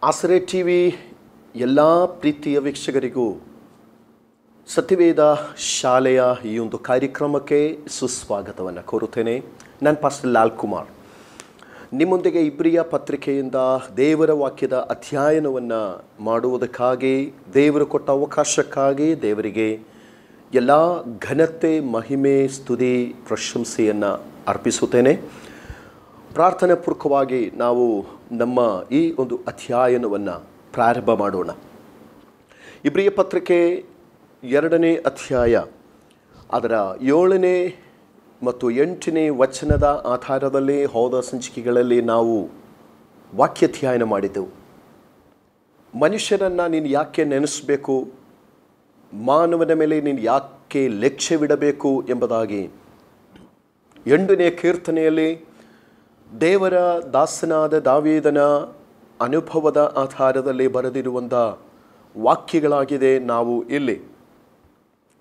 ಆಸರೆ ಟಿವಿ ಎಲ್ಲ ಪ್ರೀತಿಯ ವೀಕ್ಷಕರಿಗೂ ಸತ್ಯವೇದ ಶಾಲೆಯ ಈ ಒಂದು ಕಾರ್ಯಕ್ರಮಕ್ಕೆ ಸುಸ್ವಾಗತವನ್ನು ಕೋರುತ್ತೇನೆ. ನಾನು ಪಾಸ್ಟರ್ ಲಾಲ್ ಕುಮಾರ್ ನಿಮ್ಮೊಂದಿಗೆ ಇಬ್ರಿಯ ಪತ್ರಿಕೆಯಿಂದ ದೇವರ ವಾಕ್ಯದ ಅಧ್ಯಯನವನ್ನು ಮಾಡುವುದಕ್ಕಾಗಿ ದೇವರು ಕೊಟ್ಟ ಅವಕಾಶಕ್ಕಾಗಿ ದೇವರಿಗೆ ಎಲ್ಲ ಘನತೆ, ಮಹಿಮೆ, ಸ್ತುತಿ, ಪ್ರಶಂಸೆಯನ್ನು ಅರ್ಪಿಸುತ್ತೇನೆ. ಪ್ರಾರ್ಥನೆ ಪೂರ್ವಕವಾಗಿ ನಾವು ನಮ್ಮ ಈ ಒಂದು ಅಧ್ಯಯನವನ್ನು ಪ್ರಾರಂಭ ಮಾಡೋಣ. ಇಬ್ರಿಯ ಪತ್ರಿಕೆ 2ನೇ ಅಧ್ಯಾಯ ಅದರ 7ನೇ ಮತ್ತು 8ನೇ ವಚನದ ಆಧಾರದಲ್ಲಿ ಹೋದ ಸಂಚಿಕೆಗಳಲ್ಲಿ ನಾವು ವಾಕ್ಯಾಧ್ಯಯನ ಮಾಡಿದ್ದೆವು. ಮನುಷ್ಯರನ್ನು ನೀನು ಯಾಕೆ ನೆನೆಸಬೇಕು, ಮಾನವನ ಮೇಲೆ ನೀನು ಯಾಕೆ ಲಕ್ಷ್ಯವಿಡಬೇಕು ಎಂಬುದಾಗಿ 8ನೇ ಕೀರ್ತನೆಯಲ್ಲಿ ದೇವರ ದಾಸನಾದ ದಾವೀದನ ಅನುಭವದ ಆಧಾರದಲ್ಲಿ ಬರೆದಿರುವಂಥ ವಾಕ್ಯಗಳಾಗಿದೆ. ನಾವು ಇಲ್ಲಿ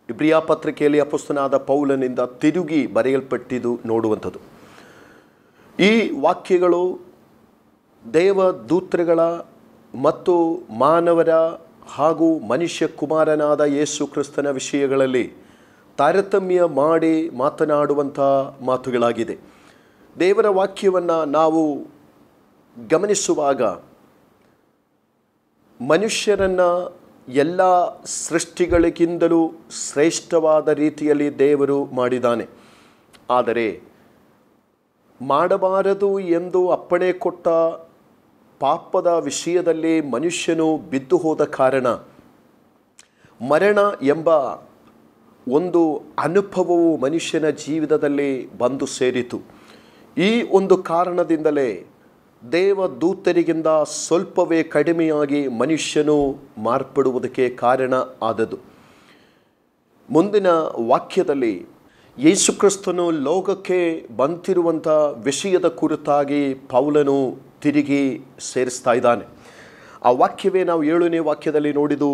ಇಬ್ರಿಯ ಪತ್ರಿಕೆಯಲ್ಲಿ ಅಪೊಸ್ತಲನಾದ ಪೌಲನಿಂದ ತಿರುಗಿ ಬರೆಯಲ್ಪಟ್ಟಿದ್ದು ನೋಡುವಂಥದ್ದು. ಈ ವಾಕ್ಯಗಳು ದೇವದೂತರುಗಳ ಮತ್ತು ಮಾನವರ ಹಾಗೂ ಮನುಷ್ಯ ಕುಮಾರನಾದ ಯೇಸು ಕ್ರಿಸ್ತನ ವಿಷಯಗಳಲ್ಲಿ ತಾರತಮ್ಯ ಮಾಡಿ ಮಾತನಾಡುವಂಥ ಮಾತುಗಳಾಗಿದೆ. ದೇವರ ವಾಕ್ಯವನ್ನು ನಾವು ಗಮನಿಸುವಾಗ ಮನುಷ್ಯರನ್ನು ಎಲ್ಲ ಸೃಷ್ಟಿಗಳಿಗಿಂತಲೂ ಶ್ರೇಷ್ಠವಾದ ರೀತಿಯಲ್ಲಿ ದೇವರು ಮಾಡಿದ್ದಾನೆ. ಆದರೆ ಮಾಡಬಾರದು ಎಂದು ಅಪ್ಪಣೆ ಕೊಟ್ಟ ಪಾಪದ ವಿಷಯದಲ್ಲಿ ಮನುಷ್ಯನು ಬಿದ್ದು ಹೋದ ಕಾರಣ ಮರಣ ಎಂಬ ಒಂದು ಅನುಭವವು ಮನುಷ್ಯನ ಜೀವಿತದಲ್ಲಿ ಬಂದು ಸೇರಿತು. ಈ ಒಂದು ಕಾರಣದಿಂದಲೇ ದೇವದೂತರಿಗಿಂತ ಸ್ವಲ್ಪವೇ ಕಡಿಮೆಯಾಗಿ ಮನುಷ್ಯನು ಮಾರ್ಪಡುವುದಕ್ಕೆ ಕಾರಣ ಆದದ್ದು. ಮುಂದಿನ ವಾಕ್ಯದಲ್ಲಿ ಯೇಸು ಕ್ರಿಸ್ತನು ಲೋಕಕ್ಕೆ ಬಂದಿರುವಂಥ ವಿಷಯದ ಕುರಿತಾಗಿ ಪೌಲನು ತಿರುಗಿ ಸೇರಿಸ್ತಾ ಇದ್ದಾನೆ. ಆ ವಾಕ್ಯವೇ ನಾವು 7ನೇ ವಾಕ್ಯದಲ್ಲಿ ನೋಡಿದು,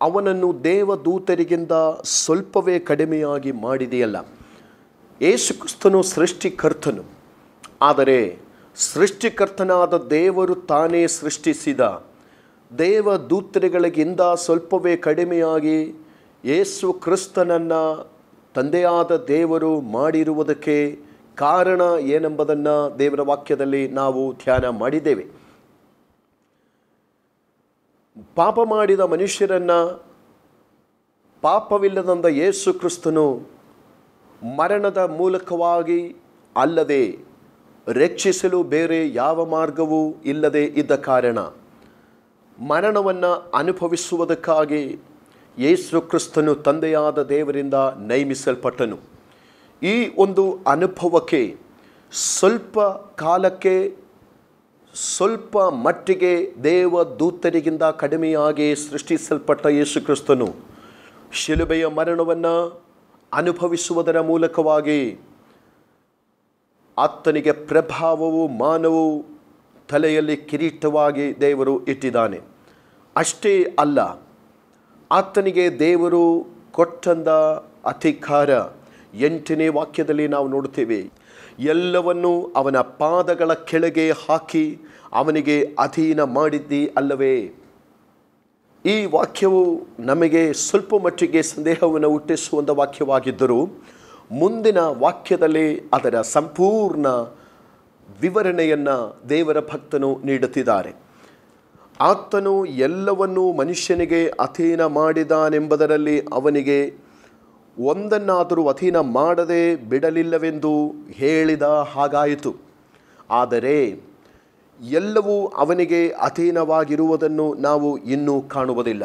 ಅವನನ್ನು ದೇವದೂತರಿಗಿಂತ ಸ್ವಲ್ಪವೇ ಕಡಿಮೆಯಾಗಿ ಮಾಡಿದೆಯಲ್ಲ. ಯೇಸು ಕ್ರಿಸ್ತನು ಸೃಷ್ಟಿಕರ್ತನು, ಆದರೆ ಸೃಷ್ಟಿಕರ್ತನಾದ ದೇವರು ತಾನೇ ಸೃಷ್ಟಿಸಿದ ದೇವದೂತರುಗಳಿಗಿಂತ ಸ್ವಲ್ಪವೇ ಕಡಿಮೆಯಾಗಿ ಯೇಸು ಕ್ರಿಸ್ತನನ್ನು ತಂದೆಯಾದ ದೇವರು ಮಾಡಿರುವುದಕ್ಕೆ ಕಾರಣ ಏನೆಂಬುದನ್ನು ದೇವರ ವಾಕ್ಯದಲ್ಲಿ ನಾವು ಧ್ಯಾನ ಮಾಡಿದ್ದೇವೆ. ಪಾಪ ಮಾಡಿದ ಮನುಷ್ಯರನ್ನು ಪಾಪವಿಲ್ಲದಂಥ ಯೇಸು ಕ್ರಿಸ್ತನು ಮರಣದ ಮೂಲಕವಾಗಿ ಅಲ್ಲದೆ ರಕ್ಷಿಸಲು ಬೇರೆ ಯಾವ ಮಾರ್ಗವೂ ಇಲ್ಲದೆ ಇದ್ದ ಕಾರಣ ಮರಣವನ್ನು ಅನುಭವಿಸುವುದಕ್ಕಾಗಿ ಯೇಸು ಕ್ರಿಸ್ತನು ತಂದೆಯಾದ ದೇವರಿಂದ ನೇಮಿಸಲ್ಪಟ್ಟನು. ಈ ಒಂದು ಅನುಭವಕ್ಕೆ ಸ್ವಲ್ಪ ಕಾಲಕ್ಕೆ ಸ್ವಲ್ಪ ಮಟ್ಟಿಗೆ ದೇವದೂತರಿಗಿಂತ ಕಡಿಮೆಯಾಗಿ ಸೃಷ್ಟಿಸಲ್ಪಟ್ಟ ಯೇಸು ಕ್ರಿಸ್ತನು ಶಿಲುಬೆಯ ಮರಣವನ್ನು ಅನುಭವಿಸುವುದರ ಮೂಲಕವಾಗಿ ಆತನಿಗೆ ಪ್ರಭಾವವು, ಮಾನವು, ತಲೆಯಲ್ಲಿ ಕಿರೀಟವಾಗಿ ದೇವರು ಇಟ್ಟಿದ್ದಾನೆ. ಅಷ್ಟೇ ಅಲ್ಲ, ಆತನಿಗೆ ದೇವರು ಕೊಟ್ಟಂಥ ಅಧಿಕಾರ 8ನೇ ವಾಕ್ಯದಲ್ಲಿ ನಾವು ನೋಡುತ್ತೇವೆ. ಎಲ್ಲವನ್ನೂ ಅವನ ಪಾದಗಳ ಕೆಳಗೆ ಹಾಕಿ ಅವನಿಗೆ ಅಧೀನ ಮಾಡಿದ್ದಿ ಅಲ್ಲವೇ. ಈ ವಾಕ್ಯವು ನಮಗೆ ಸ್ವಲ್ಪ ಮಟ್ಟಿಗೆ ಸಂದೇಹವನ್ನು ಹುಟ್ಟಿಸುವಂಥ ವಾಕ್ಯವಾಗಿದ್ದರೂ ಮುಂದಿನ ವಾಕ್ಯದಲ್ಲಿ ಅದರ ಸಂಪೂರ್ಣ ವಿವರಣೆಯನ್ನು ದೇವರ ಭಕ್ತನು ನೀಡುತ್ತಿದ್ದಾರೆ. ಆತನು ಎಲ್ಲವನ್ನೂ ಮನುಷ್ಯನಿಗೆ ಅಧೀನ ಮಾಡಿದಾನೆಂಬುದರಲ್ಲಿ ಅವನಿಗೆ ಒಂದನ್ನಾದರೂ ಅಧೀನ ಮಾಡದೆ ಬಿಡಲಿಲ್ಲವೆಂದು ಹೇಳಿದ ಹಾಗಾಯಿತು. ಆದರೆ ಎಲ್ಲವೂ ಅವನಿಗೆ ಅಧೀನವಾಗಿರುವುದನ್ನು ನಾವು ಇನ್ನೂ ಕಾಣುವುದಿಲ್ಲ.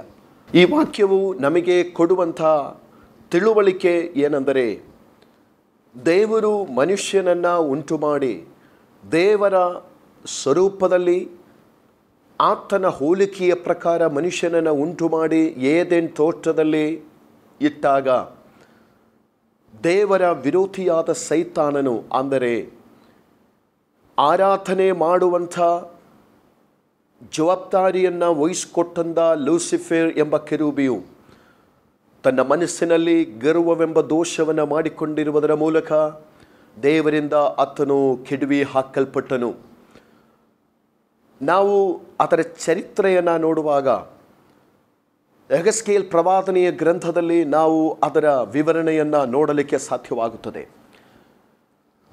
ಈ ವಾಕ್ಯವು ನಮಗೆ ಕೊಡುವಂಥ ತಿಳುವಳಿಕೆ ಏನೆಂದರೆ, ದೇವರು ಮನುಷ್ಯನನ್ನು ಉಂಟು ಮಾಡಿ ದೇವರ ಸ್ವರೂಪದಲ್ಲಿ ಆತನ ಹೋಲಿಕೆಯ ಪ್ರಕಾರ ಮನುಷ್ಯನನ್ನು ಉಂಟು ಮಾಡಿ ಏದೆನ್ ತೋಟದಲ್ಲಿ ಇಟ್ಟಾಗ ದೇವರ ವಿರೋಧಿಯಾದ ಸೈತಾನನು, ಅಂದರೆ ಆರಾಧನೆ ಮಾಡುವಂಥ ಜವಾಬ್ದಾರಿಯನ್ನು ವಹಿಸಿಕೊಟ್ಟಂಥ ಲೂಸಿಫರ್ ಎಂಬ ಕೆರೂಬಿಯು ತನ್ನ ಮನಸ್ಸಿನಲ್ಲಿ ಗರ್ವವೆಂಬ ದೋಷವನ್ನು ಮಾಡಿಕೊಂಡಿರುವುದರ ಮೂಲಕ ದೇವರಿಂದ ಆತನು ಕೆಡವಿ ಹಾಕಲ್ಪಟ್ಟನು. ನಾವು ಅದರ ಚರಿತ್ರೆಯನ್ನು ನೋಡುವಾಗ ಯೆಹೆಜ್ಕೇಲ್ ಪ್ರವಾದನೆಯ ಗ್ರಂಥದಲ್ಲಿ ನಾವು ಅದರ ವಿವರಣೆಯನ್ನು ನೋಡಲಿಕ್ಕೆ ಸಾಧ್ಯವಾಗುತ್ತದೆ.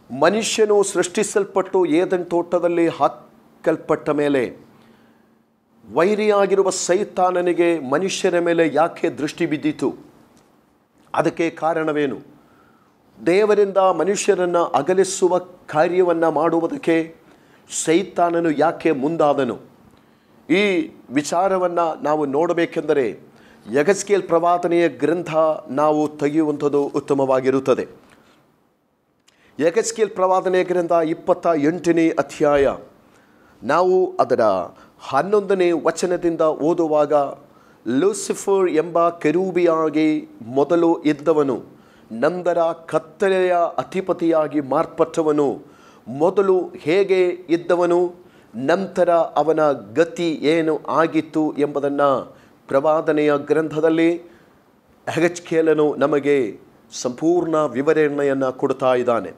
ಮನುಷ್ಯನು ಸೃಷ್ಟಿಸಲ್ಪಟ್ಟು ಏದೆನ್ ತೋಟದಲ್ಲಿ ಹಾಕಲ್ಪಟ್ಟ ಮೇಲೆ ವೈರಿಯಾಗಿರುವ ಸೈತಾನನಿಗೆ ಮನುಷ್ಯರ ಮೇಲೆ ಯಾಕೆ ದೃಷ್ಟಿ ಬಿದ್ದಿತು? ಅದಕ್ಕೆ ಕಾರಣವೇನು? ದೇವರಿಂದ ಮನುಷ್ಯರನ್ನು ಅಗಲಿಸುವ ಕಾರ್ಯವನ್ನು ಮಾಡುವುದಕ್ಕೆ ಸೈತಾನನು ಯಾಕೆ ಮುಂದಾದನು? ಈ ವಿಚಾರವನ್ನು ನಾವು ನೋಡಬೇಕೆಂದರೆ ಯೆಹೆಜ್ಕೇಲ್ ಪ್ರವಾದನೆಯ ಗ್ರಂಥ ನಾವು ತೆಗೆಯುವಂಥದ್ದು ಉತ್ತಮವಾಗಿರುತ್ತದೆ. ಯೆಹೆಜ್ಕೇಲ್ ಪ್ರವಾದನೆಯ ಗ್ರಂಥ 28ನೇ ಅಧ್ಯಾಯ ನಾವು ಅದರ 11ನೇ ವಚನದಿಂದ ಓದುವಾಗ, ಲೂಸಿಫರ್ ಎಂಬ ಕೆರೂಬಿಯಾಗಿ ಮೊದಲು ಇದ್ದವನು ನಂತರ ಕತ್ತಲೆಯ ಅಧಿಪತಿಯಾಗಿ ಮಾರ್ಪಟ್ಟವನು. ಮೊದಲು ಹೇಗೆ ಇದ್ದವನು, ನಂತರ ಅವನ ಗತಿ ಏನು ಆಗಿತ್ತು ಎಂಬುದನ್ನು ಪ್ರವಾದನೆಯ ಗ್ರಂಥದಲ್ಲಿ ಯೆಹೆಜ್ಕೇಲನು ನಮಗೆ ಸಂಪೂರ್ಣ ವಿವರಣೆಯನ್ನು ಕೊಡ್ತಾ ಇದ್ದಾನೆ.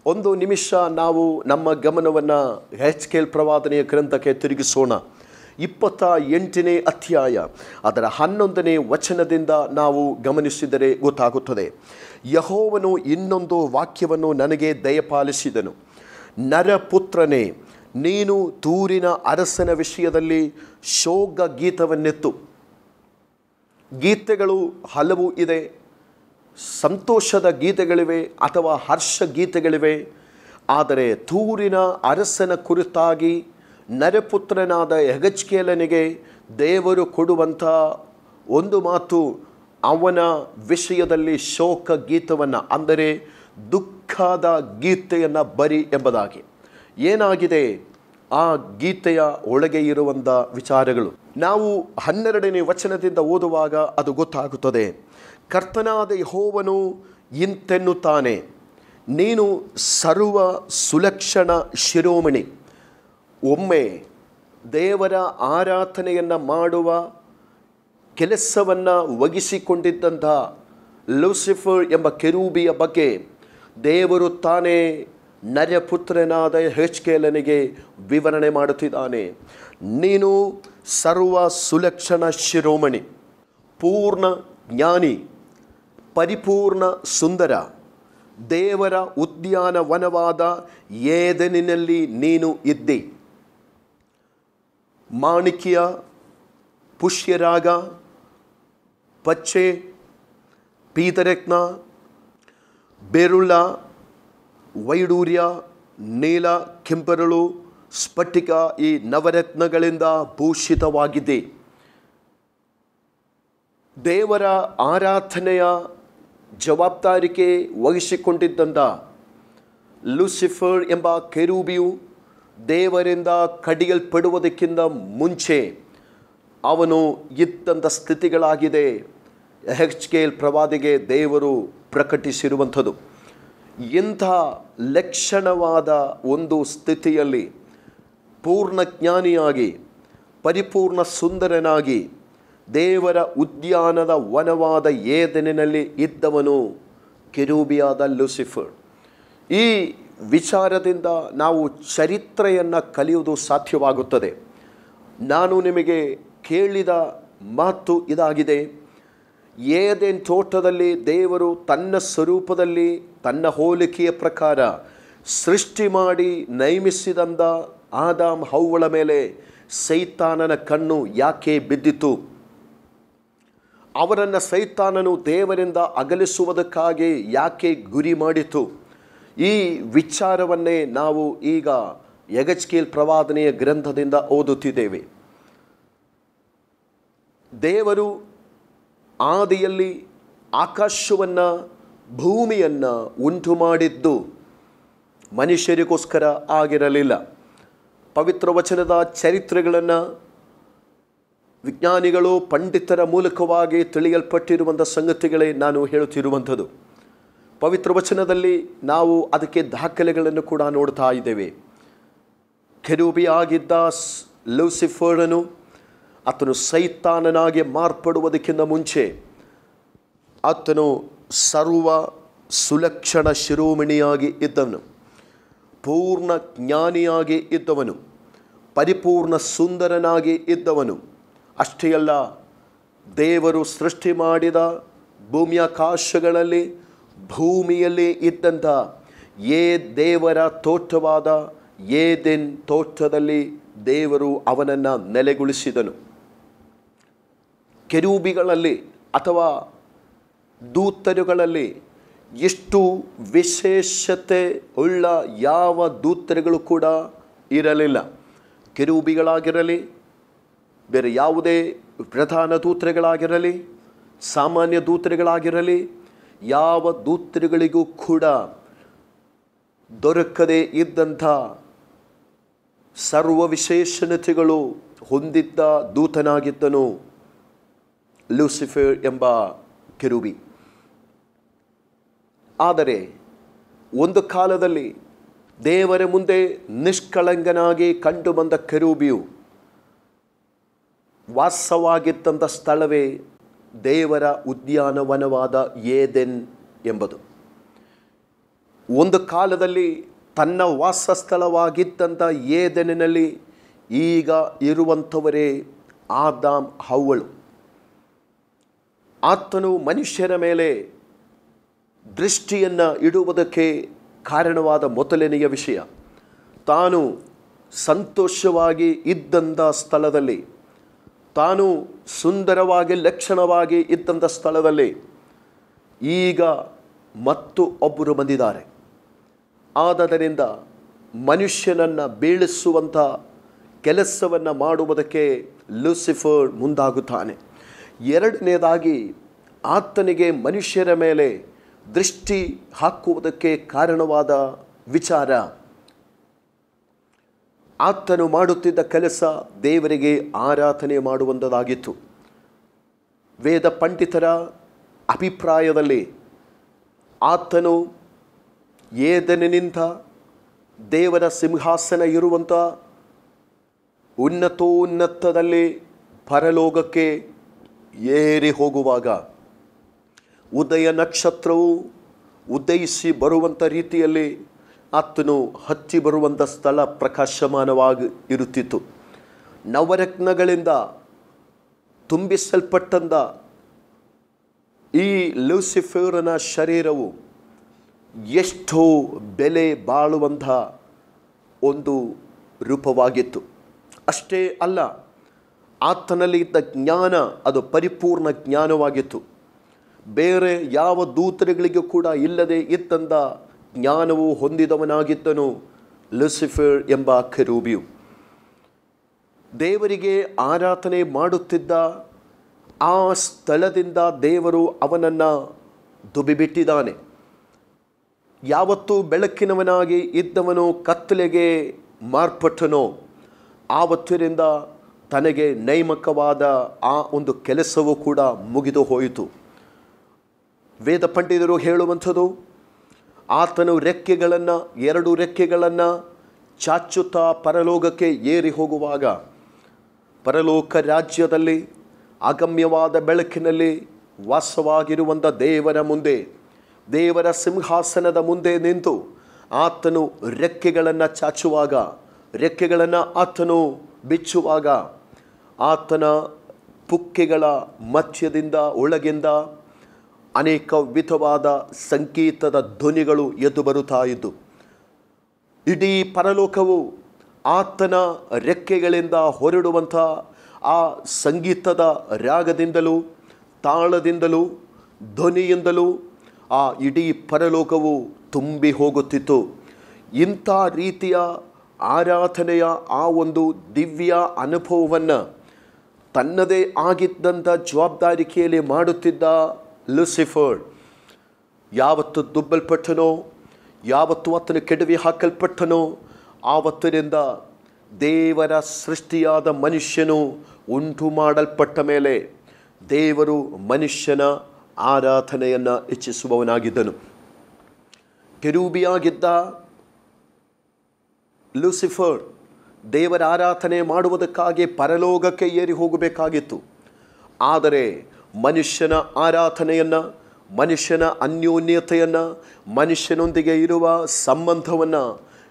ಒಂದು ನಿಮಿಷ ನಾವು ನಮ್ಮ ಗಮನವನ್ನು ಯೆಹೆಜ್ಕೇಲ್ ಪ್ರವಾದನೆಯ ಗ್ರಂಥಕ್ಕೆ ತಿರುಗಿಸೋಣ. 28ನೇ ಅಧ್ಯಾಯ ಅದರ 11ನೇ ವಚನದಿಂದ ನಾವು ಗಮನಿಸಿದರೆ ಗೊತ್ತಾಗುತ್ತದೆ. ಯೆಹೋವನು ಇನ್ನೊಂದು ವಾಕ್ಯವನ್ನು ನನಗೆ ದಯಪಾಲಿಸಿದನು. ನರಪುತ್ರನೇ, ನೀನು ತೂರಿನ ಅರಸನ ವಿಷಯದಲ್ಲಿ ಶೋಕ ಗೀತವನ್ನೆತ್ತು. ಗೀತೆಗಳು ಹಲವು ಇದೆ. ಸಂತೋಷದ ಗೀತೆಗಳಿವೆ ಅಥವಾ ಹರ್ಷ ಗೀತೆಗಳಿವೆ. ಆದರೆ ತೂರಿನ ಅರಸನ ಕುರಿತಾಗಿ ನರಪುತ್ರನಾದ ಯೆಹೆಜ್ಕೇಲನಿಗೆ ದೇವರು ಕೊಡುವಂಥ ಒಂದು ಮಾತು, ಅವನ ವಿಷಯದಲ್ಲಿ ಶೋಕ ಗೀತವನ್ನು ಅಂದರೆ ದುಃಖದ ಗೀತೆಯನ್ನು ಬರಿ ಎಂಬುದಾಗಿ. ಏನಾಗಿದೆ ಆ ಗೀತೆಯ ಒಳಗೆ ಇರುವಂಥ ವಿಚಾರಗಳು? ನಾವು 12ನೇ ವಚನದಿಂದ ಓದುವಾಗ ಅದು ಗೊತ್ತಾಗುತ್ತದೆ. ಕರ್ತನಾದ ಯೆಹೋವನು ಇಂತೆನ್ನುತ್ತಾನೆ, ನೀನು ಸರ್ವ ಸುಲಕ್ಷಣ ಶಿರೋಮಣಿ. ಒಮ್ಮೆ ದೇವರ ಆರಾಧನೆಯನ್ನು ಮಾಡುವ ಕೆಲಸವನ್ನು ವಹಿಸಿಕೊಂಡಿದ್ದಂಥ ಲೂಸಿಫರ್ ಎಂಬ ಕೆರೂಬಿಯ ಬಗ್ಗೆ ದೇವರು ತಾನೇ ನರಪುತ್ರನಾದ ಯೆಹೆಜ್ಕೇಲನಿಗೆ ವಿವರಣೆ ಮಾಡುತ್ತಿದ್ದಾನೆ. ನೀನು ಸರ್ವ ಸುಲಕ್ಷಣ ಶಿರೋಮಣಿ, ಪೂರ್ಣ ಜ್ಞಾನಿ, ಪರಿಪೂರ್ಣ ಸುಂದರ, ದೇವರ ಉದ್ಯಾನವನವಾದ ಏದೆನಿನಲ್ಲಿ ನೀನು ಇದ್ದಿ. ಮಾಣಿಕ್ಯ, ಪುಷ್ಯರಾಗ, ಪಚ್ಚೆ, ಪೀತರತ್ನ, ಬೆರುಳ, ವೈಡೂರ್ಯ, ನೀಲ, ಕೆಂಪರಳು, ಸ್ಫಟಿಕ ಈ ನವರತ್ನಗಳಿಂದ ಭೂಷಿತವಾಗಿದೆ. ದೇವರ ಆರಾಧನೆಯ ಜವಾಬ್ದಾರಿಕೆ ವಹಿಸಿಕೊಂಡಿದ್ದಂಥ ಲೂಸಿಫರ್ ಎಂಬ ಕೆರೂಬಿಯು ದೇವರಿಂದ ಕಡಿಯಲ್ಪಡುವುದಕ್ಕಿಂತ ಮುಂಚೆ ಅವನು ಇದ್ದಂಥ ಸ್ಥಿತಿಗಳಾಗಿದೆ ಯೆಹೆಜ್ಕೇಲ್ ಪ್ರವಾದಿಗೆ ದೇವರು ಪ್ರಕಟಿಸಿರುವಂಥದ್ದು. ಇಂಥ ಲಕ್ಷಣವಾದ ಒಂದು ಸ್ಥಿತಿಯಲ್ಲಿ ಪೂರ್ಣ ಜ್ಞಾನಿಯಾಗಿ ಪರಿಪೂರ್ಣ ಸುಂದರನಾಗಿ ದೇವರ ಉದ್ಯಾನದ ವನವಾದ ಏದೆನಿನಲ್ಲಿ ಇದ್ದವನು ಕೆರೂಬಿಯಾದ ಲೂಸಿಫರ್. ಈ ವಿಚಾರದಿಂದ ನಾವು ಚರಿತ್ರೆಯನ್ನು ಕಲಿಯುವುದು ಸಾಧ್ಯವಾಗುತ್ತದೆ. ನಾನು ನಿಮಗೆ ಕೇಳಿದ ಮಾತು ಇದಾಗಿದೆ. ಏದೆನ್ ತೋಟದಲ್ಲಿ ದೇವರು ತನ್ನ ಸ್ವರೂಪದಲ್ಲಿ ತನ್ನ ಹೋಲಿಕೆಯ ಪ್ರಕಾರ ಸೃಷ್ಟಿ ಮಾಡಿ ನೇಮಿಸಿದಂಥ ಆದಾಮ್ ಹವ್ವಳ ಮೇಲೆ ಸೈತಾನನ ಕಣ್ಣು ಯಾಕೆ ಬಿದ್ದಿತು? ಅವರನ್ನು ಸೈತಾನನು ದೇವರಿಂದ ಅಗಲಿಸುವುದಕ್ಕಾಗಿ ಯಾಕೆ ಗುರಿ ಮಾಡಿತು? ಈ ವಿಚಾರವನ್ನೇ ನಾವು ಈಗ ಯೆಹೆಜ್ಕೇಲ್ ಪ್ರವಾದನೆಯ ಗ್ರಂಥದಿಂದ ಓದುತ್ತಿದ್ದೇವೆ. ದೇವರು ಆದಿಯಲ್ಲಿ ಆಕಾಶವನ್ನು ಭೂಮಿಯನ್ನು ಉಂಟು ಮಾಡಿದ್ದು ಮನುಷ್ಯರಿಗೋಸ್ಕರ ಆಗಿರಲಿಲ್ಲ. ಪವಿತ್ರ ವಚನದ ಚರಿತ್ರೆಗಳನ್ನು ವಿಜ್ಞಾನಿಗಳು ಪಂಡಿತರ ಮೂಲಕವಾಗಿ ತಿಳಿಯಲ್ಪಟ್ಟಿರುವಂಥ ಸಂಗತಿಗಳೇ ನಾನು ಹೇಳುತ್ತಿರುವಂಥದ್ದು. ಪವಿತ್ರ ವಚನದಲ್ಲಿ ನಾವು ಅದಕ್ಕೆ ದಾಖಲೆಗಳನ್ನು ಕೂಡ ನೋಡ್ತಾ ಇದ್ದೇವೆ. ಕೆರೂಬಿಯಾಗಿದ್ದ ಲೂಸಿಫರನು ಆತನು ಸೈತಾನನಾಗಿ ಮಾರ್ಪಡುವುದಕ್ಕಿಂತ ಮುಂಚೆ ಆತನು ಸರ್ವ ಸುಲಕ್ಷಣ ಶಿರೋಮಣಿಯಾಗಿ ಇದ್ದವನು, ಪೂರ್ಣ ಜ್ಞಾನಿಯಾಗಿ ಇದ್ದವನು, ಪರಿಪೂರ್ಣ ಸುಂದರನಾಗಿ ಇದ್ದವನು. ಅಷ್ಟೇ ಅಲ್ಲ, ದೇವರು ಸೃಷ್ಟಿ ಮಾಡಿದ ಭೂಮಿಯಾಕಾಶಗಳಲ್ಲಿ ಭೂಮಿಯಲ್ಲಿ ಇದ್ದಂಥ ದೇವರ ತೋಟವಾದ ಏದೆನ್ ತೋಟದಲ್ಲಿ ದೇವರು ಅವನನ್ನು ನೆಲೆಗೊಳಿಸಿದನು. ಕೆರೂಬಿಗಳಲ್ಲಿ ಅಥವಾ ದೂತರುಗಳಲ್ಲಿ ಎಷ್ಟು ವಿಶೇಷತೆ ಉಳ್ಳ ಯಾವ ದೂತರುಗಳು ಕೂಡ ಇರಲಿಲ್ಲ. ಕೆರೂಬಿಗಳಾಗಿರಲಿ, ಬೇರೆ ಯಾವುದೇ ಪ್ರಧಾನ ದೂತರುಗಳಾಗಿರಲಿ, ಸಾಮಾನ್ಯ ದೂತರುಗಳಾಗಿರಲಿ, ಯಾವ ದೂತರುಗಳಿಗೂ ಕೂಡ ದೊರಕದೇ ಇದ್ದಂಥ ಸರ್ವ ವಿಶೇಷಣತೆಗಳು ಹೊಂದಿದ್ದ ದೂತನಾಗಿದ್ದನು ಲೂಸಿಫರ್ ಎಂಬ ಕೆರೂಬಿ. ಆದರೆ ಒಂದು ಕಾಲದಲ್ಲಿ ದೇವರ ಮುಂದೆ ನಿಷ್ಕಳಂಕನಾಗಿ ಕಂಡು ಬಂದ ಕೆರೂಬಿಯು ವಾಸವಾಗಿದ್ದಂಥ ಸ್ಥಳವೇ ದೇವರ ಉದ್ಯಾನವನವಾದ ಏದೆನ್ ಎಂಬುದು. ಒಂದು ಕಾಲದಲ್ಲಿ ತನ್ನ ವಾಸಸ್ಥಳವಾಗಿದ್ದಂಥ ಏದೆನಿನಲ್ಲಿ ಈಗ ಇರುವಂಥವರೇ ಆದಾಮ್ ಹವ್ವಳು. ಆತನು ಮನುಷ್ಯರ ಮೇಲೆ ದೃಷ್ಟಿಯನ್ನು ಇಡುವುದಕ್ಕೆ ಕಾರಣವಾದ ಮೊದಲನೆಯ ವಿಷಯ, ತಾನು ಸಂತೋಷವಾಗಿ ಇದ್ದಂಥ ಸ್ಥಳದಲ್ಲಿ, ತಾನು ಸುಂದರವಾಗಿ ಲಕ್ಷಣವಾಗಿ ಇದ್ದಂಥ ಸ್ಥಳದಲ್ಲಿ ಈಗ ಮತ್ತು ಒಬ್ಬರು ಬಂದಿದ್ದಾರೆ. ಆದ್ದರಿಂದ ಮನುಷ್ಯನನ್ನು ಬೀಳಿಸುವಂಥ ಕೆಲಸವನ್ನು ಮಾಡುವುದಕ್ಕೆ ಲೂಸಿಫರ್ ಮುಂದಾಗುತ್ತಾನೆ. ಎರಡನೇದಾಗಿ, ಆತನಿಗೆ ಮನುಷ್ಯರ ಮೇಲೆ ದೃಷ್ಟಿ ಹಾಕುವುದಕ್ಕೆ ಕಾರಣವಾದ ವಿಚಾರ, ಆತನು ಮಾಡುತ್ತಿದ್ದ ಕೆಲಸ ದೇವರಿಗೆ ಆರಾಧನೆ ಮಾಡುವಂಥದ್ದಾಗಿತ್ತು. ವೇದ ಪಂಡಿತರ ಅಭಿಪ್ರಾಯದಲ್ಲಿ ಆತನು ಏದೆನಿನಿಂದ ದೇವರ ಸಿಂಹಾಸನ ಇರುವಂಥ ಉನ್ನತೋನ್ನತದಲ್ಲಿ ಪರಲೋಕಕ್ಕೆ ಏರಿ ಹೋಗುವಾಗ ಉದಯ ನಕ್ಷತ್ರವು ಉದಯಿಸಿ ಬರುವಂಥ ರೀತಿಯಲ್ಲಿ ಆತನು ಹತ್ತಿ ಬರುವಂಥ ಸ್ಥಳ ಪ್ರಕಾಶಮಾನವಾಗಿ ಇರುತ್ತಿತ್ತು. ನವರತ್ನಗಳಿಂದ ತುಂಬಿಸಲ್ಪಟ್ಟಂಥ ಈ ಲೂಸಿಫರನ ಶರೀರವು ಎಷ್ಟೋ ಬೆಲೆ ಬಾಳುವಂಥ ಒಂದು ರೂಪವಾಗಿತ್ತು. ಅಷ್ಟೇ ಅಲ್ಲ, ಆತನಲ್ಲಿ ಇದ್ದ ಜ್ಞಾನ ಅದು ಪರಿಪೂರ್ಣ ಜ್ಞಾನವಾಗಿತ್ತು. ಬೇರೆ ಯಾವ ದೂತರುಗಳಿಗೂ ಕೂಡ ಇಲ್ಲದೆ ಇದ್ದಂಥ ಜ್ಞಾನವು ಹೊಂದಿದವನಾಗಿದ್ದನು ಲೂಸಿಫರ್ ಎಂಬ ಕೆರೂಬಿಯು. ದೇವರಿಗೆ ಆರಾಧನೆ ಮಾಡುತ್ತಿದ್ದ ಆ ಸ್ಥಳದಿಂದ ದೇವರು ಅವನನ್ನು ದುಬಿಬಿಟ್ಟಿದ್ದಾನೆ. ಯಾವತ್ತೂ ಬೆಳಕಿನವನಾಗಿ ಇದ್ದವನು ಕತ್ತಲೆಗೆ ಮಾರ್ಪಟ್ಟನೋ ಆವತ್ತಿನಿಂದ ತನಗೆ ನೇಮಕವಾದ ಆ ಒಂದು ಕೆಲಸವೂ ಕೂಡ ಮುಗಿದು ಹೋಯಿತು. ವೇದ ಪಂಡಿತರು ಹೇಳುವಂಥದ್ದು, ಆತನು ಎರಡು ರೆಕ್ಕೆಗಳನ್ನು ಚಾಚುತ್ತಾ ಪರಲೋಕಕ್ಕೆ ಏರಿ ಹೋಗುವಾಗ ಪರಲೋಕ ರಾಜ್ಯದಲ್ಲಿ ಅಗಮ್ಯವಾದ ಬೆಳಕಿನಲ್ಲಿ ವಾಸವಾಗಿರುವಂಥ ದೇವರ ಮುಂದೆ, ದೇವರ ಸಿಂಹಾಸನದ ಮುಂದೆ ನಿಂತು ಆತನು ರೆಕ್ಕೆಗಳನ್ನು ಚಾಚುವಾಗ, ರೆಕ್ಕೆಗಳನ್ನು ಆತನು ಬಿಚ್ಚುವಾಗ ಆತನ ಪುಕ್ಕೆಗಳ ಮಧ್ಯದಿಂದ ಒಳಗಿಂದ ಅನೇಕ ವಿಧವಾದ ಸಂಗೀತದ ಧ್ವನಿಗಳು ಎದ್ದು ಬರುತ್ತಾ ಇದ್ದು, ಇಡೀ ಪರಲೋಕವು ಆತನ ರೆಕ್ಕೆಗಳಿಂದ ಹೊರಡುವಂಥ ಆ ಸಂಗೀತದ ರಾಗದಿಂದಲೂ ತಾಳದಿಂದಲೂ ಧ್ವನಿಯಿಂದಲೂ ಆ ಇಡೀ ಪರಲೋಕವು ತುಂಬಿ ಹೋಗುತ್ತಿತ್ತು. ಇಂಥ ರೀತಿಯ ಆರಾಧನೆಯ ಆ ಒಂದು ದಿವ್ಯ ಅನುಭವವನ್ನು ತನ್ನದೇ ಆಗಿದ್ದಂಥ ಜವಾಬ್ದಾರಿಕೆಯಲ್ಲಿ ಮಾಡುತ್ತಿದ್ದ ಲೂಸಿಫರ್ ಯಾವತ್ತು ದುಬ್ಬಲ್ಪಟ್ಟನೋ, ಯಾವತ್ತು ಆತನು ಕೆಡವಿ ಹಾಕಲ್ಪಟ್ಟನೋ ಆವತ್ತಿನಿಂದ ದೇವರ ಸೃಷ್ಟಿಯಾದ ಮನುಷ್ಯನು ಉಂಟು ಮಾಡಲ್ಪಟ್ಟ ಮೇಲೆ ದೇವರು ಮನುಷ್ಯನ ಆರಾಧನೆಯನ್ನು ಇಚ್ಛಿಸುವವನಾಗಿದ್ದನು. ಕೆರೂಬಿಯಾಗಿದ್ದ ಲೂಸಿಫರ್ ದೇವರ ಆರಾಧನೆ ಮಾಡುವುದಕ್ಕಾಗಿ ಪರಲೋಕಕ್ಕೆ ಏರಿ ಹೋಗಬೇಕಾಗಿತ್ತು. ಆದರೆ ಮನುಷ್ಯನ ಆರಾಧನೆಯನ್ನು, ಮನುಷ್ಯನ ಅನ್ಯೋನ್ಯತೆಯನ್ನು, ಮನುಷ್ಯನೊಂದಿಗೆ ಇರುವ ಸಂಬಂಧವನ್ನು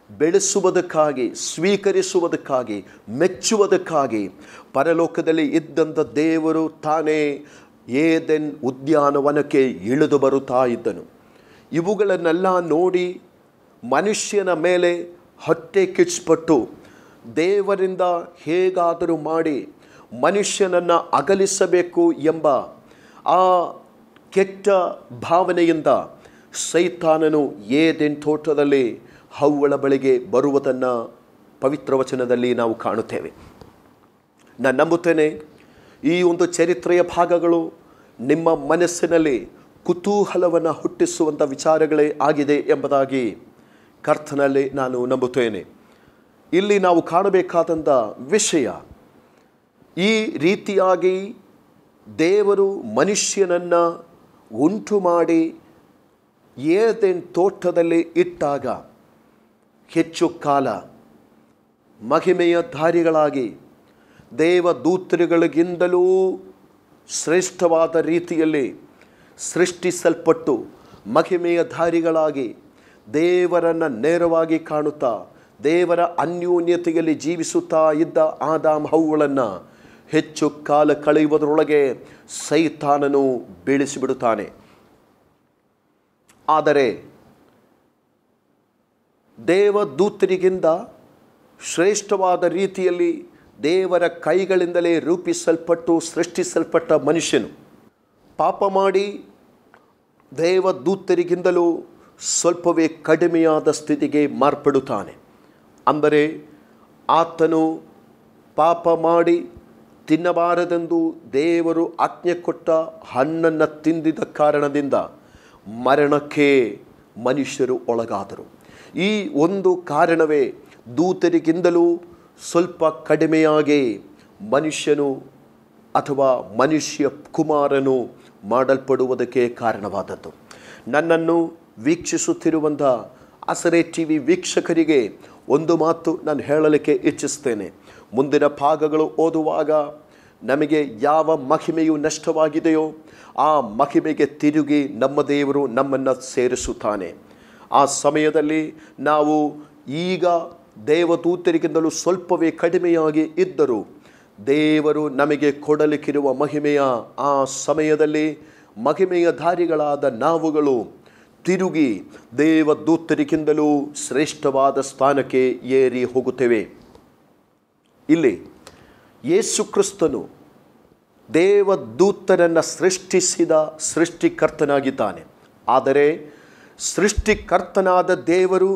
ಬೆಳೆಸುವುದಕ್ಕಾಗಿ, ಸ್ವೀಕರಿಸುವುದಕ್ಕಾಗಿ, ಮೆಚ್ಚುವುದಕ್ಕಾಗಿ ಪರಲೋಕದಲ್ಲಿ ಇದ್ದಂಥ ದೇವರು ತಾನೇ ಏದೆನ್ ಉದ್ಯಾನವನಕ್ಕೆ ಇಳಿದು ಬರುತ್ತಾ ಇದ್ದನು. ಇವುಗಳನ್ನೆಲ್ಲ ನೋಡಿ ಮನುಷ್ಯನ ಮೇಲೆ ಹೊಟ್ಟೆ ಕಿಚ್ಚುಪಟ್ಟು ದೇವರಿಂದ ಹೇಗಾದರೂ ಮಾಡಿ ಮನುಷ್ಯನನ್ನು ಅಗಲಿಸಬೇಕು ಎಂಬ ಆ ಕೆಟ್ಟ ಭಾವನೆಯಿಂದ ಸೈತಾನನು ಏದೆನ್ ತೋಟದಲ್ಲಿ ಹವ್ವಳ ಬಳಿಗೆ ಬರುವುದನ್ನು ಪವಿತ್ರ ವಚನದಲ್ಲಿ ನಾವು ಕಾಣುತ್ತೇವೆ. ನಾನು ನಂಬುತ್ತೇನೆ ಈ ಒಂದು ಚರಿತ್ರೆಯ ಭಾಗಗಳು ನಿಮ್ಮ ಮನಸ್ಸಿನಲ್ಲಿ ಕುತೂಹಲವನ್ನು ಹುಟ್ಟಿಸುವಂಥ ವಿಚಾರಗಳೇ ಆಗಿದೆ ಎಂಬುದಾಗಿ ಕರ್ತನಲ್ಲಿ ನಾನು ನಂಬುತ್ತೇನೆ. ಇಲ್ಲಿ ನಾವು ಕಾಣಬೇಕಾದಂಥ ವಿಷಯ, ಈ ರೀತಿಯಾಗಿ ದೇವರು ಮನುಷ್ಯನನ್ನು ಉಂಟು ಮಾಡಿ ಏದೆನ್ ತೋಟದಲ್ಲಿ ಇಟ್ಟಾಗ ಹೆಚ್ಚು ಕಾಲ ಮಹಿಮೆಯ ಧಾರಿಗಳಾಗಿ ದೇವದೂತರುಗಳಿಗಿಂತಲೂ ಶ್ರೇಷ್ಠವಾದ ರೀತಿಯಲ್ಲಿ ಸೃಷ್ಟಿಸಲ್ಪಟ್ಟು ಮಹಿಮೆಯ ಧಾರಿಗಳಾಗಿ ದೇವರನ್ನು ನೇರವಾಗಿ ಕಾಣುತ್ತಾ ದೇವರ ಅನ್ಯೋನ್ಯತೆಯಲ್ಲಿ ಜೀವಿಸುತ್ತಾ ಇದ್ದ ಆದಾಮ್ ಹವ್ವಳನ್ನು ಹೆಚ್ಚು ಕಾಲ ಕಳೆಯುವುದರೊಳಗೆ ಸೈತಾನನು ಬೀಳಿಸಿಬಿಡುತ್ತಾನೆ. ಆದರೆ ದೇವದೂತರಿಗಿಂತ ಶ್ರೇಷ್ಠವಾದ ರೀತಿಯಲ್ಲಿ ದೇವರ ಕೈಗಳಿಂದಲೇ ರೂಪಿಸಲ್ಪಟ್ಟು ಸೃಷ್ಟಿಸಲ್ಪಟ್ಟ ಮನುಷ್ಯನು ಪಾಪ ಮಾಡಿ ದೇವದೂತರಿಗಿಂತಲೂ ಸ್ವಲ್ಪವೇ ಕಡಿಮೆಯಾದ ಸ್ಥಿತಿಗೆ ಮಾರ್ಪಡುತ್ತಾನೆ. ಅಂದರೆ ಆತನು ಪಾಪ ಮಾಡಿ ತಿನ್ನಬಾರದೆಂದು ದೇವರು ಆಜ್ಞೆ ಕೊಟ್ಟ ಹಣ್ಣನ್ನು ತಿಂದಿದ್ದ ಕಾರಣದಿಂದ ಮರಣಕ್ಕೆ ಮನುಷ್ಯರು ಒಳಗಾದರು. ಈ ಒಂದು ಕಾರಣವೇ ದೂತರಿಗಿಂತಲೂ ಸ್ವಲ್ಪ ಕಡಿಮೆಯಾಗಿ ಮನುಷ್ಯನು ಅಥವಾ ಮನುಷ್ಯ ಕುಮಾರನು ಮಾಡಲ್ಪಡುವುದಕ್ಕೆ ಕಾರಣವಾದದ್ದು. ನನ್ನನ್ನು ವೀಕ್ಷಿಸುತ್ತಿರುವಂಥ ಅಸರೆ ಟಿವಿ ವೀಕ್ಷಕರಿಗೆ ಒಂದು ಮಾತು ನಾನು ಹೇಳಲಿಕ್ಕೆ ಇಚ್ಛಿಸ್ತೇನೆ. ಮುಂದಿನ ಭಾಗಗಳು ಓದುವಾಗ ನಮಗೆ ಯಾವ ಮಹಿಮೆಯು ನಷ್ಟವಾಗಿದೆಯೋ ಆ ಮಹಿಮೆಗೆ ತಿರುಗಿ ನಮ್ಮ ದೇವರು ನಮ್ಮನ್ನು ಸೇರಿಸುತ್ತಾನೆ. ಆ ಸಮಯದಲ್ಲಿ ನಾವು ಈಗ ದೇವದೂತರಿಗಿಂತಲೂ ಸ್ವಲ್ಪವೇ ಕಡಿಮೆಯಾಗಿ ಇದ್ದರೂ ದೇವರು ನಮಗೆ ಕೊಡಲಿಕ್ಕಿರುವ ಮಹಿಮೆಯ ಆ ಸಮಯದಲ್ಲಿ ಮಹಿಮೆಯ ಧಾರಿಗಳಾದ ನಾವುಗಳು ತಿರುಗಿ ದೇವದೂತರಿಗಿಂತಲೂ ಶ್ರೇಷ್ಠವಾದ ಸ್ಥಾನಕ್ಕೆ ಏರಿ ಹೋಗುತ್ತೇವೆ. ಇಲ್ಲಿ ಯೇಸು ಕ್ರಿಸ್ತನು ದೇವದೂತರನ್ನು ಸೃಷ್ಟಿಸಿದ ಸೃಷ್ಟಿಕರ್ತನಾಗಿದ್ದಾನೆ. ಆದರೆ ಸೃಷ್ಟಿಕರ್ತನಾದ ದೇವರು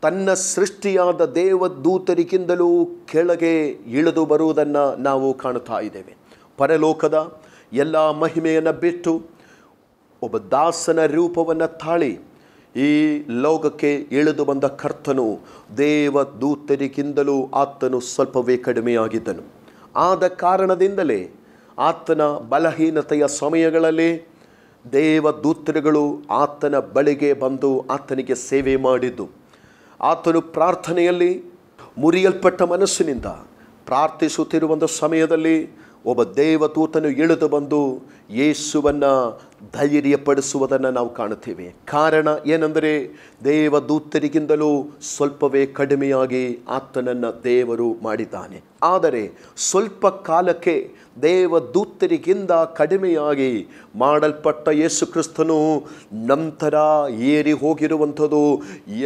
ತನ್ನ ಸೃಷ್ಟಿಯಾದ ದೇವದೂತರಿಗಿಂತಲೂ ಕೆಳಗೆ ಇಳಿದು ಬರುವುದನ್ನು ನಾವು ಕಾಣುತ್ತಾ ಇದ್ದೇವೆ. ಪರಲೋಕದ ಎಲ್ಲ ಮಹಿಮೆಯನ್ನು ಬಿಟ್ಟು ಒಬ್ಬ ದಾಸನ ರೂಪವನ್ನು ತಾಳಿ ಈ ಲೋಕಕ್ಕೆ ಇಳಿದು ಬಂದ ಕರ್ತನು ದೇವದೂತರಿಗಿಂತಲೂ ಆತನು ಸ್ವಲ್ಪವೇ ಕಡಿಮೆಯಾಗಿದ್ದನು. ಆದ ಕಾರಣದಿಂದಲೇ ಆತನ ಬಲಹೀನತೆಯ ಸಮಯಗಳಲ್ಲಿ ದೇವದೂತರುಗಳು ಆತನ ಬಳಿಗೆ ಬಂದು ಆತನಿಗೆ ಸೇವೆ ಮಾಡಿದ್ದು. ಆತನು ಪ್ರಾರ್ಥನೆಯಲ್ಲಿ ಮುರಿಯಲ್ಪಟ್ಟ ಮನಸ್ಸಿನಿಂದ ಪ್ರಾರ್ಥಿಸುತ್ತಿರುವಂಥ ಸಮಯದಲ್ಲಿ ಒಬ್ಬ ದೇವದೂತನು ಇಳಿದು ಬಂದು ಯೇಸುವನ್ನು ಧೈರ್ಯಪಡಿಸುವುದನ್ನು ನಾವು ಕಾಣುತ್ತೇವೆ. ಕಾರಣ ಏನೆಂದರೆ ದೇವದೂತರಿಗಿಂತಲೂ ಸ್ವಲ್ಪವೇ ಕಡಿಮೆಯಾಗಿ ಆತನನ್ನು ದೇವರು ಮಾಡಿದ್ದಾನೆ. ಆದರೆ ಸ್ವಲ್ಪ ಕಾಲಕ್ಕೆ ದೇವದೂತರಿಗಿಂತ ಕಡಿಮೆಯಾಗಿ ಮಾಡಲ್ಪಟ್ಟ ಯೇಸು ಕ್ರಿಸ್ತನು ನಂತರ ಏರಿ ಹೋಗಿರುವಂಥದ್ದು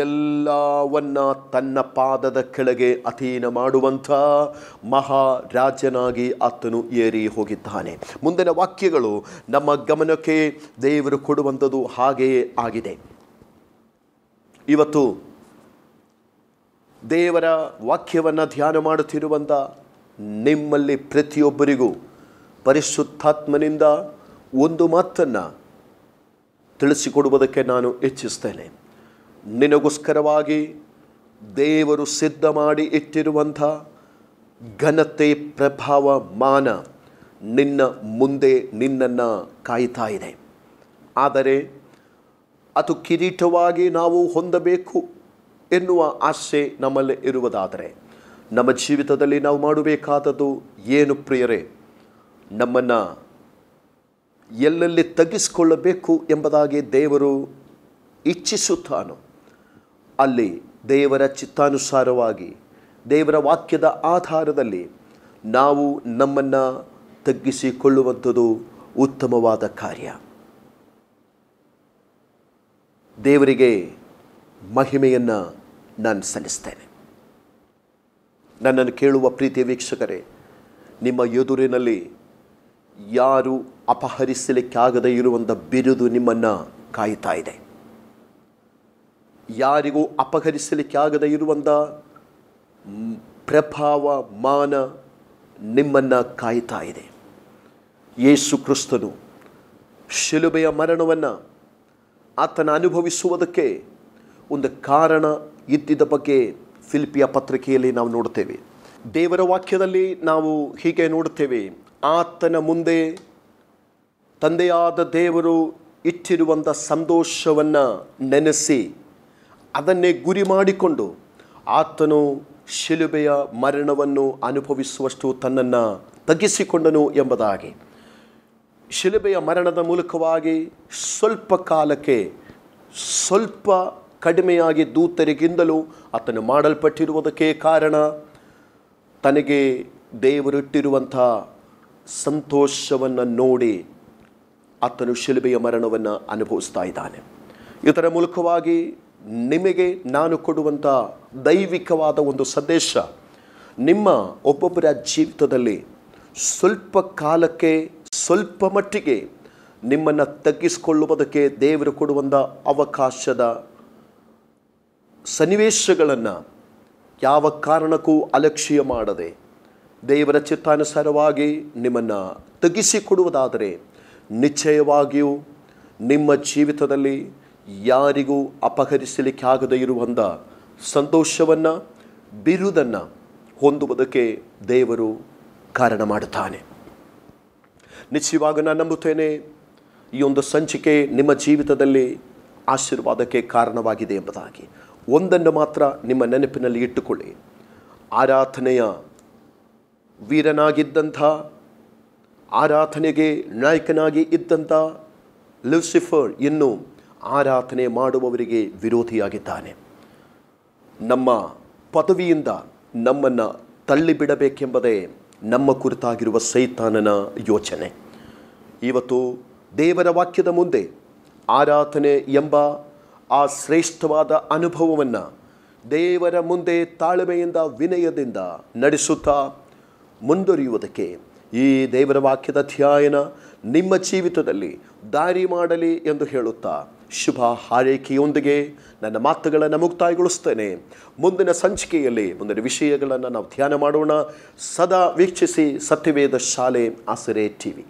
ಎಲ್ಲವನ್ನ ತನ್ನ ಪಾದದ ಕೆಳಗೆ ಅಧೀನ ಮಾಡುವಂಥ ಮಹಾರಾಜನಾಗಿ ಆತನು ಏರಿ ಹೋಗಿದ್ದಾನೆ. ಮುಂದಿನ ವಾಕ್ಯಗಳು ನಮ್ಮ ಗಮನಕ್ಕೆ ದೇವರು ಕೊಡುವಂಥದ್ದು ಹಾಗೆಯೇ ಆಗಿದೆ. ಇವತ್ತು ದೇವರ ವಾಕ್ಯವನ್ನು ಧ್ಯಾನ ಮಾಡುತ್ತಿರುವಂಥ ನಿಮ್ಮಲ್ಲಿ ಪ್ರತಿಯೊಬ್ಬರಿಗೂ ಪರಿಶುದ್ಧಾತ್ಮನಿಂದ ಒಂದು ಮಾತನ್ನು ತಿಳಿಸಿಕೊಡುವುದಕ್ಕೆ ನಾನು ಇಚ್ಛಿಸ್ತೇನೆ. ನಿನಗೋಸ್ಕರವಾಗಿ ದೇವರು ಸಿದ್ಧ ಮಾಡಿ ಇಟ್ಟಿರುವಂಥ ಘನತೆ, ಪ್ರಭಾವ, ಮಾನ ನಿನ್ನ ಮುಂದೆ ನಿನ್ನನ್ನು ಕಾಯ್ತಾ ಇದೆ. ಆದರೆ ಅದು ಕಿರೀಟವಾಗಿ ನಾವು ಹೊಂದಬೇಕು ಎನ್ನುವ ಆಸೆ ನಮ್ಮಲ್ಲಿ ಇರುವುದಾದರೆ ನಮ್ಮ ಜೀವಿತದಲ್ಲಿ ನಾವು ಮಾಡಬೇಕಾದದ್ದು ಏನು ಪ್ರಿಯರೇ? ನಮ್ಮನ್ನು ಎಲ್ಲೆಲ್ಲಿ ತಗ್ಗಿಸಿಕೊಳ್ಳಬೇಕು ಎಂಬುದಾಗಿ ದೇವರು ಇಚ್ಛಿಸುತ್ತಾನೋ ಅಲ್ಲಿ ದೇವರ ಚಿತ್ತಾನುಸಾರವಾಗಿ ದೇವರ ವಾಕ್ಯದ ಆಧಾರದಲ್ಲಿ ನಾವು ನಮ್ಮನ್ನು ತಗ್ಗಿಸಿಕೊಳ್ಳುವಂಥದ್ದು ಉತ್ತಮವಾದ ಕಾರ್ಯ. ದೇವರಿಗೆ ಮಹಿಮೆಯನ್ನು ನಾನು ಸಲ್ಲಿಸ್ತೇನೆ. ನನ್ನನ್ನು ಕೇಳುವ ಪ್ರೀತಿಯ ವೀಕ್ಷಕರೇ, ನಿಮ್ಮ ಎದುರಿನಲ್ಲಿ ಯಾರು ಅಪಹರಿಸಲಿಕ್ಕಾಗದೇ ಇರುವಂಥ ಬಿರುದು ನಿಮ್ಮನ್ನು ಕಾಯ್ತಾ ಇದೆ. ಯಾರಿಗೂ ಅಪಹರಿಸಲಿಕ್ಕಾಗದೇ ಇರುವಂಥ ಪ್ರಭಾವ ಮಾನ ನಿಮ್ಮನ್ನು ಕಾಯ್ತಾ ಇದೆ. ಯೇಸು ಕ್ರಿಸ್ತನು ಶಿಲುಬೆಯ ಮರಣವನ್ನು ಆತನ ಅನುಭವಿಸುವುದಕ್ಕೆ ಒಂದು ಕಾರಣ ಇದ್ದಿದ್ದ ಬಗ್ಗೆ ಫಿಲಿಪಿಯ ಪತ್ರಿಕೆಯಲ್ಲಿ ನಾವು ನೋಡುತ್ತೇವೆ. ದೇವರ ವಾಕ್ಯದಲ್ಲಿ ನಾವು ಹೀಗೆ ನೋಡುತ್ತೇವೆ, ಆತನ ಮುಂದೆ ತಂದೆಯಾದ ದೇವರು ಇಟ್ಟಿರುವಂಥ ಸಂತೋಷವನ್ನು ನೆನೆಸಿ ಅದನ್ನೇ ಗುರಿ ಮಾಡಿಕೊಂಡು ಆತನು ಶಿಲುಬೆಯ ಮರಣವನ್ನು ಅನುಭವಿಸುವಷ್ಟು ತನ್ನನ್ನು ತಗ್ಗಿಸಿಕೊಂಡನು ಎಂಬುದಾಗಿ. ಶಿಲುಬೆಯ ಮರಣದ ಮೂಲಕವಾಗಿ ಸ್ವಲ್ಪ ಕಾಲಕ್ಕೆ ಸ್ವಲ್ಪ ಕಡಿಮೆಯಾಗಿ ದೂತರಿಗಿಂತಲೂ ಆತನು ಮಾಡಲ್ಪಟ್ಟಿರುವುದಕ್ಕೆ ಕಾರಣ ತನಗೆ ದೇವರಿಟ್ಟಿರುವಂಥ ಸಂತೋಷವನ್ನು ನೋಡಿ ಆತನು ಶಿಲುಬೆಯ ಮರಣವನ್ನು ಅನುಭವಿಸ್ತಾ ಇದ್ದಾನೆ. ಇದರ ಮೂಲಕವಾಗಿ ನಿಮಗೆ ನಾನು ಕೊಡುವಂಥ ದೈವಿಕವಾದ ಒಂದು ಸಂದೇಶ, ನಿಮ್ಮ ಒಬ್ಬೊಬ್ಬರ ಜೀವಿತದಲ್ಲಿ ಸ್ವಲ್ಪ ಕಾಲಕ್ಕೆ ಸ್ವಲ್ಪ ಮಟ್ಟಿಗೆ ನಿಮ್ಮನ್ನು ತಗ್ಗಿಸಿಕೊಳ್ಳುವುದಕ್ಕೆ ದೇವರು ಕೊಡುವಂಥ ಅವಕಾಶದ ಸನ್ನಿವೇಶಗಳನ್ನು ಯಾವ ಕಾರಣಕ್ಕೂ ಅಲಕ್ಷ್ಯ ಮಾಡದೆ ದೇವರ ಚಿತ್ತಾನುಸಾರವಾಗಿ ನಿಮ್ಮನ್ನು ತಗ್ಗಿಸಿಕೊಡುವುದಾದರೆ ನಿಶ್ಚಯವಾಗಿಯೂ ನಿಮ್ಮ ಜೀವಿತದಲ್ಲಿ ಯಾರಿಗೂ ಅಪಹರಿಸಲಿಕ್ಕಾಗದೇ ಇರುವಂಥ ಸಂತೋಷವನ್ನು ಬಿರುದನ್ನು ಹೊಂದುವುದಕ್ಕೆ ದೇವರು ಕಾರಣ ಮಾಡುತ್ತಾನೆ. ನಿಶ್ಚಯವಾಗಿ ನಾನು ನಂಬುತ್ತೇನೆ, ಈ ಒಂದು ಸಂಚಿಕೆ ನಿಮ್ಮ ಜೀವಿತದಲ್ಲಿ ಆಶೀರ್ವಾದಕ್ಕೆ ಕಾರಣವಾಗಿದೆ ಎಂಬುದಾಗಿ. ಒಂದನ್ನು ಮಾತ್ರ ನಿಮ್ಮ ನೆನಪಿನಲ್ಲಿ ಇಟ್ಟುಕೊಳ್ಳಿ, ಆರಾಧನೆಯ ವೀರನಾಗಿದ್ದಂಥ, ಆರಾಧನೆಗೆ ನಾಯಕನಾಗಿ ಇದ್ದಂಥ ಲೂಸಿಫರ್ ಇನ್ನು ಆರಾಧನೆ ಮಾಡುವವರಿಗೆ ವಿರೋಧಿಯಾಗಿದ್ದಾನೆ. ನಮ್ಮ ಪದವಿಯಿಂದ ನಮ್ಮನ್ನು ತಳ್ಳಿಬಿಡಬೇಕೆಂಬುದೇ ನಮ್ಮ ಕುರಿತಾಗಿರುವ ಸೈತಾನನ ಯೋಚನೆ. ಇವತ್ತು ದೇವರ ವಾಕ್ಯದ ಮುಂದೆ ಆರಾಧನೆ ಎಂಬ ಆ ಶ್ರೇಷ್ಠವಾದ ಅನುಭವವನ್ನು ದೇವರ ಮುಂದೆ ತಾಳ್ಮೆಯಿಂದ ವಿನಯದಿಂದ ನಡೆಸುತ್ತಾ ಮುಂದುವರಿಯುವುದಕ್ಕೆ ಈ ದೇವರ ವಾಕ್ಯದ ಅಧ್ಯಯನ ನಿಮ್ಮ ಜೀವಿತದಲ್ಲಿ ದಾರಿ ಮಾಡಲಿ ಎಂದು ಹೇಳುತ್ತಾ ಶುಭ ಹಾರೈಕೆಯೊಂದಿಗೆ ನನ್ನ ಮಾತುಗಳನ್ನು ಮುಕ್ತಾಯಗೊಳಿಸ್ತೇನೆ. ಮುಂದಿನ ಸಂಚಿಕೆಯಲ್ಲಿ ಮುಂದಿನ ವಿಷಯಗಳನ್ನು ನಾವು ಧ್ಯಾನ ಮಾಡೋಣ. ಸದಾ ವೀಕ್ಷಿಸಿ ಸತ್ಯವೇದ ಶಾಲೆ ಆಸರೆ ಟಿವಿ.